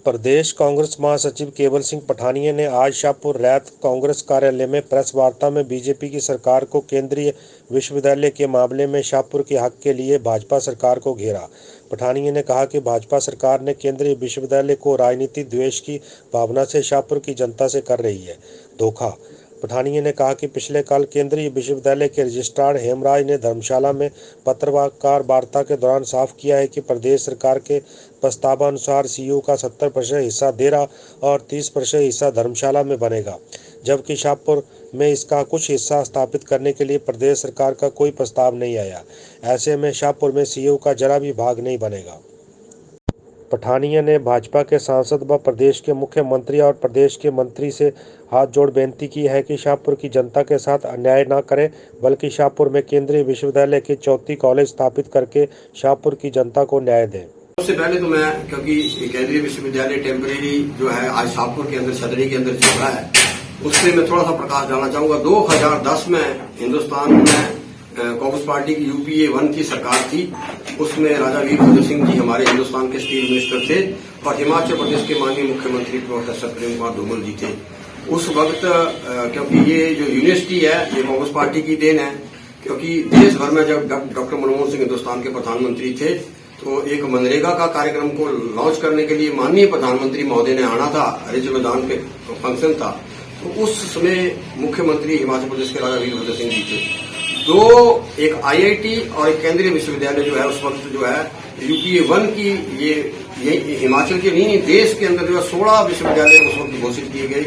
प्रदेश कांग्रेस महासचिव केवल सिंह पठानिया ने आज शाहपुर रैत कांग्रेस कार्यालय में प्रेस वार्ता में बीजेपी की सरकार को केंद्रीय विश्वविद्यालय के मामले में शाहपुर के हक के लिए भाजपा सरकार को घेरा। पठानिया ने कहा कि भाजपा सरकार ने केंद्रीय विश्वविद्यालय को राजनीतिक द्वेष की भावना से शाहपुर की जनता से कर रही है धोखा। पठानिया ने कहा कि पिछले कल केंद्रीय विश्वविद्यालय के रजिस्ट्रार हेमराज ने धर्मशाला में पत्रकार वार्ता के दौरान साफ किया है कि प्रदेश सरकार के प्रस्तावानुसार सीयू का 70% हिस्सा देरा और 30% हिस्सा धर्मशाला में बनेगा, जबकि शाहपुर में इसका कुछ हिस्सा स्थापित करने के लिए प्रदेश सरकार का कोई प्रस्ताव नहीं आया। ऐसे में शाहपुर में सीयू का जरा भी भाग नहीं बनेगा। पठानिया ने भाजपा के सांसद व प्रदेश के मुख्यमंत्री और प्रदेश के मंत्री से हाथ जोड़ बेनती की है कि शाहपुर की जनता के साथ अन्याय न करें, बल्कि शाहपुर में केंद्रीय विश्वविद्यालय के 34 कॉलेज स्थापित करके शाहपुर की जनता को न्याय दें। सबसे पहले तो मैं, क्योंकि केंद्रीय विश्वविद्यालय टेम्परेरी जो है आज शाहपुर के अंदर सदरी के अंदर चल रहा है, उससे मैं थोड़ा सा प्रकाश डालना चाहूंगा। 2010 में हिंदुस्तान में कांग्रेस पार्टी की यूपीए 1 की सरकार थी। उसमें राजा वीरभद्र सिंह जी हमारे हिंदुस्तान के स्टील मिनिस्टर थे और हिमाचल प्रदेश के माननीय मुख्यमंत्री प्रोफेसर प्रेम कुमार धूमल जी थे। उस वक्त क्योंकि ये जो यूनिवर्सिटी है ये कांग्रेस पार्टी की देन है, क्योंकि देश भर में जब डॉक्टर मनमोहन सिंह हिंदुस्तान के प्रधानमंत्री थे तो एक मनरेगा का कार्यक्रम को लॉन्च करने के लिए माननीय प्रधानमंत्री महोदय ने आना था। रिज मैदान पे फंक्शन था, तो उस समय मुख्यमंत्री हिमाचल प्रदेश के राजा वीरभद्र सिंह जी थे। एक आईआईटी और एक केंद्रीय विश्वविद्यालय जो है उस वक्त जो है यूपीए 1 की ये हिमाचल के नहीं देश के अंदर जो है 16 विश्वविद्यालय उस वक्त घोषित किए गए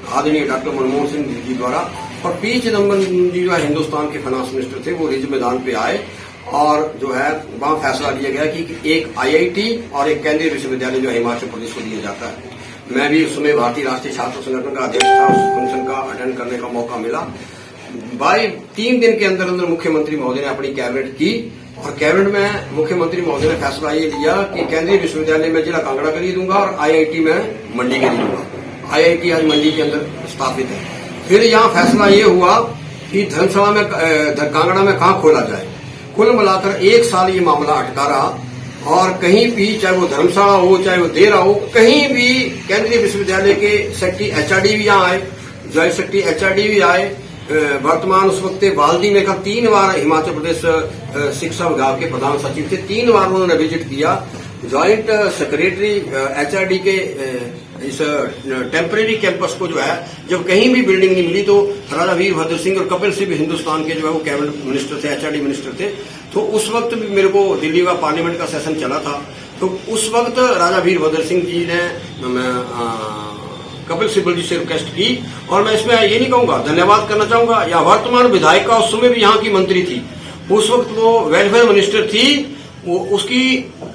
आदरणीय डॉक्टर मनमोहन सिंह जी द्वारा। और पी चिदम्बरम जी जो है हिंदुस्तान के फाइनेंस मिनिस्टर थे, वो रिज मैदान पे आए और जो है वहां फैसला लिया गया कि एक आईआईटी और एक केंद्रीय विश्वविद्यालय जो है हिमाचल प्रदेश को दिया जाता है। मैं भी उस समय भारतीय राष्ट्रीय छात्र संगठन का अध्यक्ष था, उस फंक्शन का अटेंड करने का मौका मिला। भाई 3 दिन के अंदर अंदर मुख्यमंत्री महोदय ने अपनी कैबिनेट की और कैबिनेट में मुख्यमंत्री महोदय ने फैसला ये लिया कि केंद्रीय विश्वविद्यालय में जिला कांगड़ा के लिए दूंगा और आईआईटी में मंडी के लिए दूंगा। आईआईटी आज मंडी के अंदर स्थापित है। फिर यहाँ फैसला ये हुआ कि धर्मशाला में कांगड़ा में कहाँ खोला जाए। कुल मिलाकर 1 साल ये मामला अटका रहा और कहीं भी, चाहे वो धर्मशाला हो चाहे वो देरा हो, कहीं भी केंद्रीय विश्वविद्यालय के सेक्रेटरी एचआरडी भी यहाँ आए, जॉइंट सेक्रेटरी एचआरडी भी आए। वर्तमान उस वक्त बाल्दी में 3 बार हिमाचल प्रदेश शिक्षा विभाग के प्रधान सचिव थे, 3 बार उन्होंने विजिट किया। ज्वाइंट सेक्रेटरी एचआरडी के इस टेम्परेरी कैंपस को जो है जब कहीं भी बिल्डिंग नहीं मिली तो राजा वीरभद्र सिंह और कपिल सिंह हिंदुस्तान के जो है वो कैबिनेट मिनिस्टर थे, एचआरडी मिनिस्टर थे। तो उस वक्त भी मेरे को दिल्ली का पार्लियामेंट का सेशन चला था, तो उस वक्त राजा वीरभद्र सिंह जी ने कपिल सिब्बल जी से रिक्वेस्ट की। और मैं इसमें ये नहीं कहूंगा, धन्यवाद करना चाहूंगा, या वर्तमान विधायिका उस समय भी यहाँ की मंत्री थी, उस वक्त वो वेलफेयर मिनिस्टर थी, वो उसकी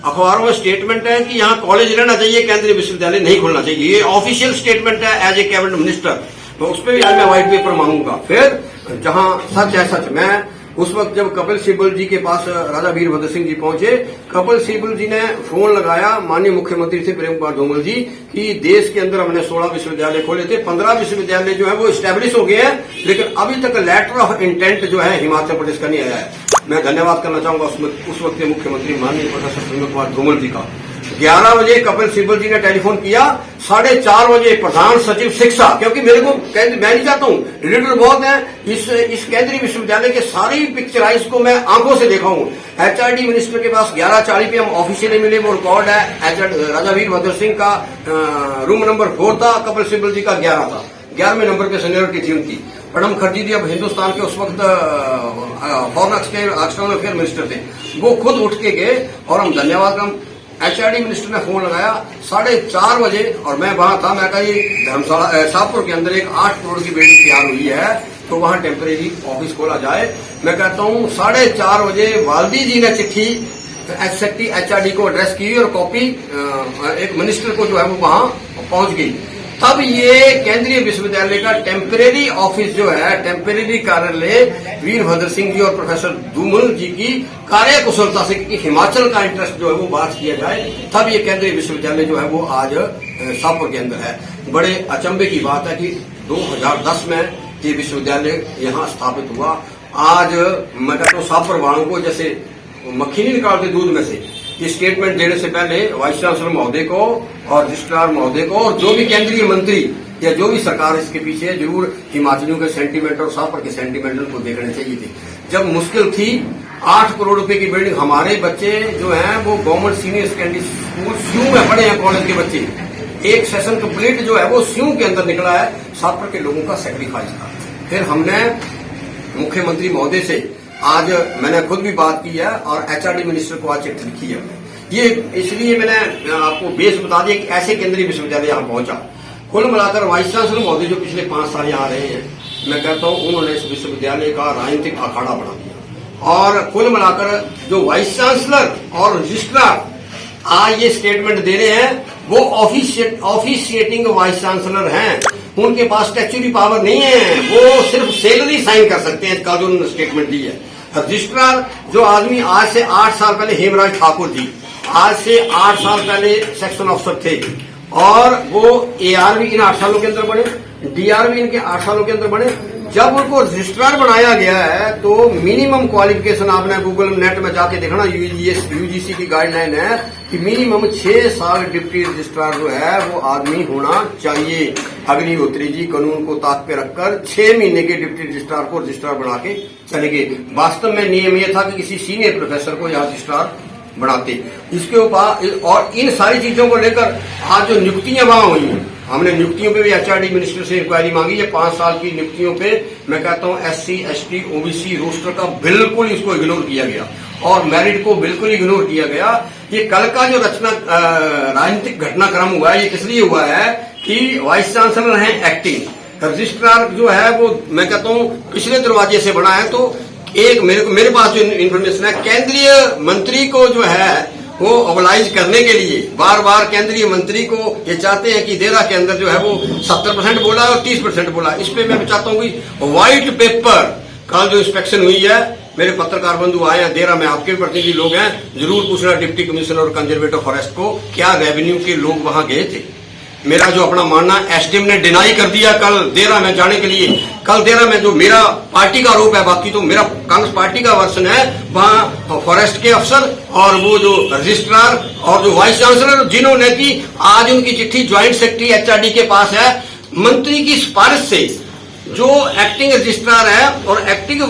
अखबारों में स्टेटमेंट है कि यहाँ कॉलेज रहना चाहिए, केंद्रीय विश्वविद्यालय नहीं खोलना चाहिए। ये ऑफिशियल स्टेटमेंट है एज ए कैबिनेट मिनिस्टर। तो उस पर भी आज मैं व्हाइट पेपर मांगूंगा। फिर जहां सच है सच, मैं उस वक्त जब कपिल सिब्बल जी के पास राजा वीरभद्र सिंह जी पहुंचे, कपिल सिब्बल जी ने फोन लगाया माननीय मुख्यमंत्री थे प्रेम कुमार धूमल जी कि देश के अंदर हमने 16 विश्वविद्यालय खोले थे, 15 विश्वविद्यालय जो है वो स्टैब्लिश हो गए हैं, लेकिन अभी तक लेटर ऑफ इंटेंट जो है हिमाचल प्रदेश का नहीं आया है। मैं धन्यवाद करना चाहूंगा उस वक्त के मुख्यमंत्री माननीय प्रोफेसर प्रेम कुमार धूमल जी का। 11 बजे कपिल सिब्बल जी ने टेलीफोन किया, 4:30 बजे प्रधान सचिव शिक्षा, क्योंकि मेरे को मैं नहीं चाहता हूँ, लीडर बहुत है, इस केंद्रीय विश्वविद्यालय के सारी पिक्चराइज को मैं आंखों से देखा हूँ। एचआरडी मिनिस्टर के पास 11:40 पे हम ऑफिशियली मिले, वो रिकॉर्ड है। राजा वीरभद्र सिंह का रूम नंबर 4 था, कपिल सिब्बल जी का 11 था, 11वें नंबर पे सीनियरिटी थी उनकी। प्रणब मुखर्जी जी अब हिंदुस्तान के उस वक्त फॉरेन एक्सटर्नल अफेयर मिनिस्टर थे, वो खुद उठ के गए और हम धन्यवाद हम एचआरडी मिनिस्टर ने फोन लगाया 4:30 बजे और मैं वहां था। मैं कहा ये धर्मशाला शाहपुर के अंदर एक 8 करोड़ की बिल्डिंग तैयार हुई है, तो वहां टेम्परेरी ऑफिस खोला जाए। मैं कहता हूं 4:30 बजे वाल्दी जी ने चिट्ठी सेक्रेटरी एचआरडी को एड्रेस की और कॉपी एक मिनिस्टर को जो है वो वहां पहुंच गई। तब ये केंद्रीय विश्वविद्यालय का टेम्परेरी ऑफिस जो है, टेम्परेरी कार्यालय वीरभद्र सिंह जी और प्रोफेसर धूमल जी की कार्यकुशलता से, क्योंकि हिमाचल का इंटरेस्ट जो है वो बात किया जाए, तब ये केंद्रीय विश्वविद्यालय जो है वो आज शाहपुर के अंदर है। बड़े अचंभे की बात है कि 2010 में ये विश्वविद्यालय यहाँ स्थापित हुआ। आज मैं कहता हूँ शाहपुर वालों को जैसे मक्खी नहीं निकालते दूध में से, कि स्टेटमेंट देने से पहले वाइस चांसलर महोदय को और रजिस्ट्रार महोदय को और जो भी केंद्रीय मंत्री या जो भी सरकार इसके पीछे है, जरूर हिमाचलियों के सेंटीमेंट और शाहपुर के सेंटीमेंट को देखने चाहिए थे। जब मुश्किल थी 8 करोड़ रुपए की बिल्डिंग, हमारे बच्चे जो हैं वो गवर्नमेंट सीनियर सेकेंडरी स्कूल स्यू में पढ़े हैं, कॉलेज के बच्चे, एक सेशन कंप्लीट जो है वो स्यू के अंदर निकला है। शाहपुर के लोगों का सेक्रीफाइस था। फिर हमने मुख्यमंत्री महोदय से आज मैंने खुद भी बात की है और एचआरडी मिनिस्टर को आज चिट्ठी लिखी है। ये इसलिए मैंने आपको बेस बता दिया कि ऐसे केंद्रीय विश्वविद्यालय यहाँ पहुंचा। कुल मिलाकर वाइस चांसलर महोदय जो पिछले 5 साल यहाँ रहे हैं, मैं कहता हूँ उन्होंने इस विश्वविद्यालय का राजनीतिक अखाड़ा बना दिया। और कुल मिलाकर जो वाइस चांसलर और रजिस्ट्रार आज ये स्टेटमेंट दे रहे हैं, वो ऑफिशिएटिंग वाइस चांसलर हैं। उनके पास स्टैच्यूटरी पावर नहीं है, वो सिर्फ सैलरी साइन कर सकते हैं। कल जो उन्होंने स्टेटमेंट दी है, रजिस्ट्रार जो आदमी आज से 8 साल पहले हेमराज ठाकुर जी, आज से 8 साल पहले सेक्शन ऑफिसर थे और वो एआरवी इन 8 सालों के अंदर बने, डीआरवी इनके 8 सालों के अंदर बने। जब उनको रजिस्ट्रार बनाया गया है तो मिनिमम क्वालिफिकेशन आपने गूगल नेट में जाके देखना, यूजीसी की गाइडलाइन है कि मिनिमम 6 साल डिप्टी रजिस्ट्रार जो है वो आदमी होना चाहिए। अग्निहोत्री जी कानून को ताक पे रखकर 6 महीने के डिप्टी रजिस्ट्रार को रजिस्ट्रार बना के चले गए। वास्तव में नियम यह था कि किसी सीनियर प्रोफेसर को यहाँ रजिस्ट्रार बनाते। इसके ऊपर और इन सारी चीजों को लेकर आज जो नियुक्तियां वहां हुई हैं, हमने नियुक्तियों पे भी एचआरडी मिनिस्टर से इंक्वायरी मांगी है। 5 साल की नियुक्तियों पे मैं कहता हूं एससी, एसटी, ओबीसी रोस्टर का बिल्कुल इसको इग्नोर किया गया और मेरिट को बिल्कुल इग्नोर किया गया। ये कल का जो राजनीतिक घटनाक्रम हुआ है, ये किस लिए हुआ है कि वाइस चांसलर हैं एक्टिंग, रजिस्ट्रार जो है वो मैं कहता हूं पिछले दरवाजे से बना है। तो एक मेरे पास जो इन्फॉर्मेशन है, केंद्रीय मंत्री को जो है वो ओबलाइज करने के लिए बार बार केंद्रीय मंत्री को ये चाहते हैं कि देरा के अंदर जो है वो 70% बोला और 30% बोला। इस पे मैं चाहता हूं कि व्हाइट पेपर कल जो इंस्पेक्शन हुई है, मेरे पत्रकार बंधु आए हैं देरा में, आपके प्रतिनिधि लोग हैं, जरूर पूछना डिप्टी कमिश्नर और कंजर्वेटर फॉरेस्ट को क्या रेवेन्यू के लोग वहां गए थे। मेरा जो अपना मानना, एसडीएम ने डिनाई कर दिया कल देरा में जाने के लिए। कल देरा में जो मेरा पार्टी का आरोप है, बाकी तो मेरा कांग्रेस पार्टी का वर्सन है, वहां फॉरेस्ट के अफसर और वो जो रजिस्ट्रार और जो वाइस चांसलर जिन्होंने की, आज उनकी चिट्ठी ज्वाइंट सेक्रेटरी एचआरडी के पास है। मंत्री की सिफारिश से जो एक्टिंग रजिस्ट्रार है और एक्टिंग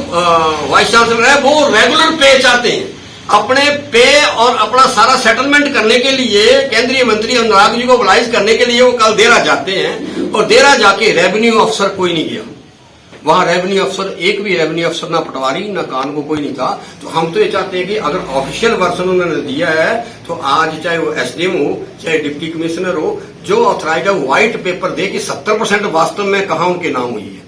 वाइस चांसलर है वो रेगुलर पे चाहते हैं। अपने पे और अपना सारा सेटलमेंट करने के लिए केंद्रीय मंत्री अनुराग जी को मोबिलाइज करने के लिए वो कल देरा जाते हैं और देरा जाके रेवेन्यू अफसर कोई नहीं गया वहां। रेवेन्यू अफसर, एक भी रेवेन्यू अफसर, ना पटवारी ना कान को कोई नहीं था। तो हम तो ये चाहते हैं कि अगर ऑफिशियल वर्सन उन्होंने दिया है तो आज चाहे वो एसडीएम हो चाहे डिप्टी कमिश्नर हो, जो ऑथराइज है व्हाइट पेपर दे कि 70% वास्तव में कहा उनके नाम हुई है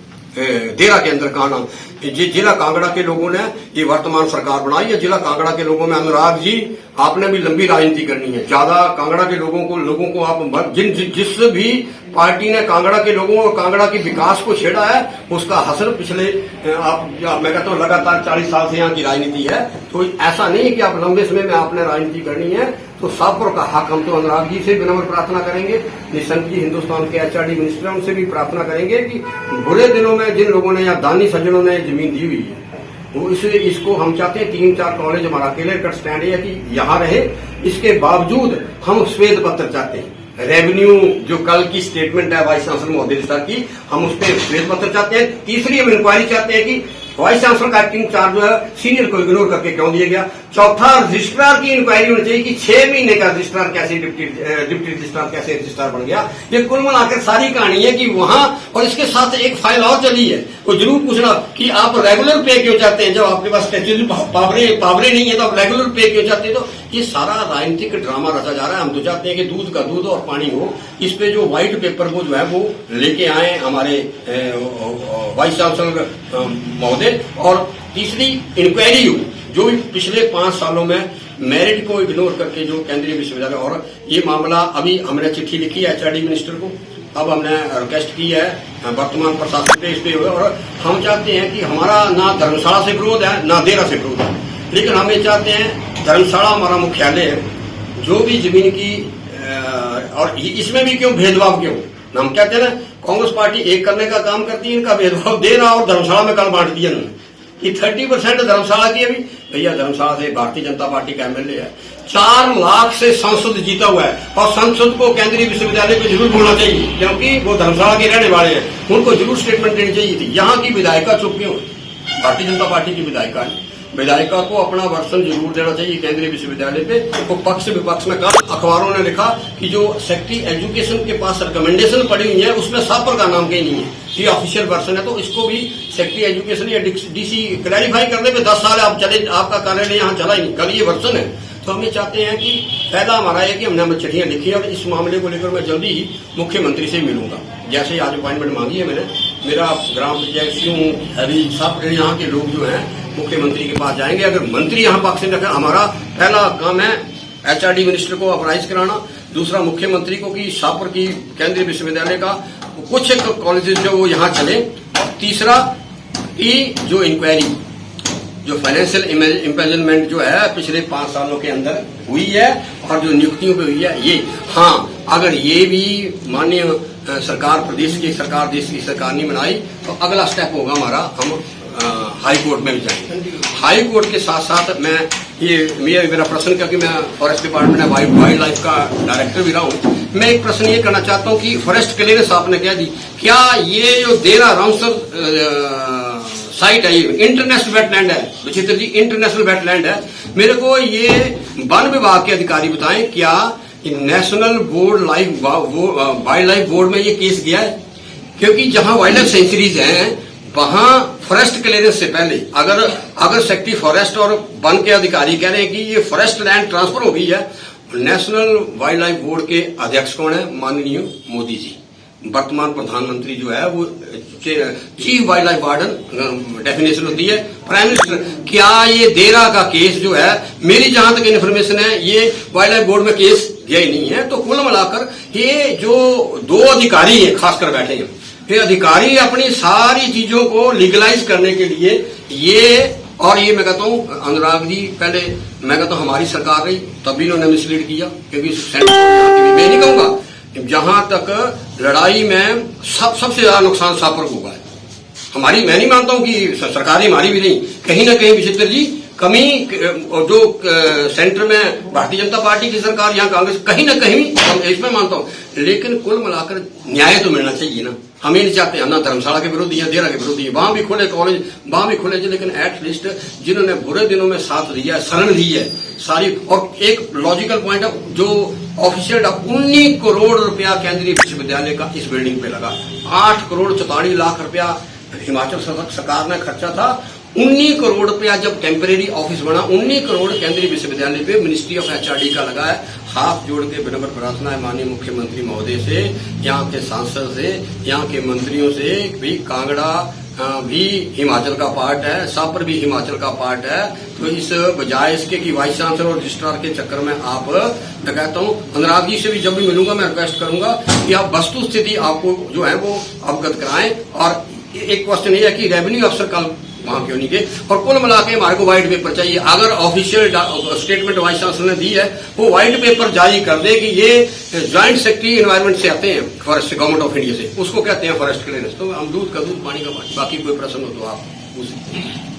देरा के अंदर। कहा नाम जिला कांगड़ा के लोगों ने ये वर्तमान सरकार बनाई है। जिला कांगड़ा के लोगों में अनुराग जी, आपने भी लंबी राजनीति करनी है। ज्यादा कांगड़ा के लोगों को आप जिस भी पार्टी ने कांगड़ा के लोगों और कांगड़ा के विकास को छेड़ा है, उसका हसर पिछले मैं कहता हूँ लगातार 40 साल से यहाँ की राजनीति है। तो ऐसा नहीं है कि आप लंबे समय में आपने राजनीति करनी है। तो शाहपुर का हक हम तो अनुराग जी से विनम्र प्रार्थना करेंगे, निशंक जी हिंदुस्तान के एचआरडी मिनिस्टर, उनसे भी प्रार्थना करेंगे कि बुरे दिनों में जिन लोगों ने या दानी सज्जनों ने जमीन दी हुई है, वो इसको हम चाहते हैं 3-4 कॉलेज हमारा अकेले कट स्टैंड है कि यहाँ रहे। इसके बावजूद हम श्वेत पत्र चाहते हैं। रेवेन्यू जो कल की स्टेटमेंट है वाइस चांसलर महोदय की, हम उस पर श्वेत पत्र चाहते हैं। तीसरी हम इंक्वायरी चाहते हैं कि वाइस चांसलर का एक्टिंग चार्ज जो है सीनियर को इग्नोर करके क्यों दिया गया। चौथा, रजिस्ट्रार की इंक्वायरी होनी चाहिए कि 6 महीने का रजिस्ट्रार कैसे डिप्टी रजिस्ट्रार कैसे रजिस्ट्रार बन गया। ये कुल मिलाकर सारी कहानी है कि वहां, और इसके साथ एक फाइल और चली है, वो जरूर पूछना कि आप रेगुलर पे क्यों चाहते हैं। जब आपके पास स्टैट्यूटरी पावरें नहीं है तो आप रेगुलर पे क्यों चाहते हैं। तो ये सारा राजनीतिक ड्रामा रचा जा रहा है। हम तो चाहते हैं कि दूध का दूध और पानी हो। इस पे जो व्हाइट पेपर को जो है वो लेके आए हमारे वाइस चांसलर महोदय, और तीसरी इंक्वायरी हो जो पिछले 5 सालों में मेरिट को इग्नोर करके जो केंद्रीय विश्वविद्यालय, और ये मामला अभी हमने चिट्ठी लिखी है एचआरडी मिनिस्टर को, अब हमने रिक्वेस्ट की है वर्तमान प्रशासन पे इस पे, और हम चाहते हैं कि हमारा ना धर्मशाला से विरोध है ना देरा से विरोध है, लेकिन हम ये चाहते हैं धर्मशाला हमारा मुख्यालय है, जो भी जमीन की और इसमें भी क्यों भेदभाव क्यों। हम कहते हैं ना कांग्रेस पार्टी एक करने का काम करती है, इनका भेदभाव देरा और धर्मशाला में कल बांट दिया कि 30% धर्मशाला की अभी भैया धर्मशाला से भारतीय जनता पार्टी का एमएलए है, 4 लाख से संसद जीता हुआ है और संसद को केंद्रीय विश्वविद्यालय को जरूर बोलना चाहिए क्योंकि वो धर्मशाला के रहने वाले हैं, उनको जरूर स्टेटमेंट देनी चाहिए थी। यहाँ की विधायिका चुप क्यों? भारतीय जनता पार्टी की विधायिका को अपना वर्षन जरूर देना चाहिए केंद्रीय विश्वविद्यालय पे। तो पक्ष विपक्ष में कहा, अखबारों ने लिखा कि जो सेक्रेटरी एजुकेशन के पास रिकमेंडेशन पड़ी हुई है उसमें शाहपुर का नाम कहीं नहीं है, ये ऑफिशियल वर्षन है। तो इसको भी सेक्रेटरी एजुकेशन या डीसी क्लैरिफाई करने पे 10 साल आप चले, आपका कार्यालय यहाँ चला ही नहीं, कल ये वर्षन है। तो हम ये चाहते हैं कि पहला हमारा है कि हमने चिट्ठियां लिखी है और इस मामले को लेकर मैं जल्दी ही मुख्यमंत्री से मिलूंगा। जैसे ही आज अपॉइंटमेंट मांगी है मैंने, मेरा ग्राम पंचायत हरी सब यहाँ के लोग जो हैं मुख्यमंत्री के पास जाएंगे। अगर मंत्री यहाँ पक्ष से रखें, हमारा पहला काम है एचआरडी मिनिस्टर को अप्राइज कराना, दूसरा मुख्यमंत्री को कि शाहपुर की केंद्रीय विश्वविद्यालय का कुछ एक कॉलेजेस जो वो यहाँ चले, और तीसरा कि जो इंक्वायरी जो फाइनेंशियल इम्पेजलमेंट जो है पिछले 5 सालों के अंदर हुई है और जो नियुक्तियों पे हुई है, ये हाँ अगर ये भी माननीय सरकार प्रदेश की सरकार देश की सरकार नहीं बनाई तो अगला स्टेप होगा हमारा, हम हाई कोर्ट में भी जाएंगे। हाई कोर्ट के साथ साथ मैं ये मेरा प्रश्न, क्योंकि मैं फॉरेस्ट डिपार्टमेंट में वाइल्ड लाइफ का डायरेक्टर भी रहा हूँ, मैं एक प्रश्न ये करना चाहता हूँ कि फॉरेस्ट क्लियरेंस आपने कह दी, क्या ये जो देरा रामसर साइट है ये इंटरनेशनल वेटलैंड है? विचित्र जी, इंटरनेशनल वेटलैंड है। मेरे को ये वन विभाग के अधिकारी बताएं, क्या national board wild life board में ये केस गया है? क्योंकि जहां वाइल्ड लाइफ सेंचुरीज हैं वहां फॉरेस्ट क्लियरेंस से पहले अगर सेक्रेटरी फॉरेस्ट और वन के अधिकारी कह रहे हैं कि ये फॉरेस्ट लैंड ट्रांसफर हो गई है, नेशनल वाइल्ड लाइफ बोर्ड के अध्यक्ष कौन है? माननीय मोदी जी, वर्तमान प्रधानमंत्री जो है वो chief wild life warden definition होती है प्राइम मिनिस्टर। क्या ये देरा का केस जो है, मेरी जहां तक इन्फॉर्मेशन है, ये वाइल्ड लाइफ बोर्ड में केस गया ही नहीं है। तो कुल मिलाकर ये जो 2 अधिकारी हैं खासकर बैठे हैं, ये अधिकारी अपनी सारी चीजों को लीगलाइज करने के लिए ये मैं कहता हूं अनुराग जी, पहले मैं कहता हूं हमारी सरकार रही तब भी इन्होंने मिसलीड किया, क्योंकि मैं नहीं कहूंगा जहां तक लड़ाई में सबसे ज्यादा नुकसान शाहपुर को हुआ है। हमारी, मैं नहीं मानता हूं कि सरकारी हमारी भी नहीं, कहीं ना कहीं विचित्र जी कमी जो सेंटर में भारतीय जनता पार्टी की सरकार, यहाँ कांग्रेस, कहीं ना कहीं इसमें मानता हूं, लेकिन कुल मिलाकर न्याय तो मिलना चाहिए ना। हम ये नहीं चाहते, हम ना धर्मशाला के विरोधी हैं, देरा के विरोधी हैं, वहां भी खुले कॉलेज, वहां भी खुले, लेकिन एटलीस्ट जिन्होंने बुरे दिनों में साथ दिया है, शरण दी है सारी। और एक लॉजिकल पॉइंट है, जो ऑफिशियल 19 करोड़ रुपया केंद्रीय विश्वविद्यालय का इस बिल्डिंग पे लगा, 8 करोड़ 44 लाख रुपया हिमाचल सरकार ने खर्चा था, 19 करोड़ रुपया जब टेम्परेरी ऑफिस बना, 19 करोड़ केंद्रीय विश्वविद्यालय पे मिनिस्ट्री ऑफ एचआरडी का लगा है। हाथ जोड़ के विनम्र प्रार्थना है माननीय मुख्यमंत्री महोदय से, यहाँ के सांसद से, यहाँ के मंत्रियों से भी, कांगड़ा भी हिमाचल का पार्ट है, शाहपुर भी हिमाचल का पार्ट है। तो इस बजाय इसके कि वाइस चांसलर और रजिस्ट्रार के चक्कर में आप, मैं कहता हूँ अनुराग जी से भी जब भी मिलूंगा मैं रिक्वेस्ट करूंगा कि आप वस्तु स्थिति आपको जो है वो अवगत कराएं। और एक क्वेश्चन ये है कि रेवेन्यू अफसर कल वहां क्यों नहीं गए? और कुल मिला के हमारे को व्हाइट पेपर चाहिए। अगर ऑफिशियल स्टेटमेंट वाइस चांसलर ने दी है, वो व्हाइट पेपर जारी कर दे कि ये ज्वाइंट सेक्रेटरी एनवायरमेंट से आते हैं, फॉरेस्ट गवर्नमेंट ऑफ इंडिया से, उसको कहते हैं फॉरेस्ट क्लियरेंस। तो हम दूध का दूध, पानी का पानी। बाकी कोई प्रश्न हो तो आप पूछ सकते हैं।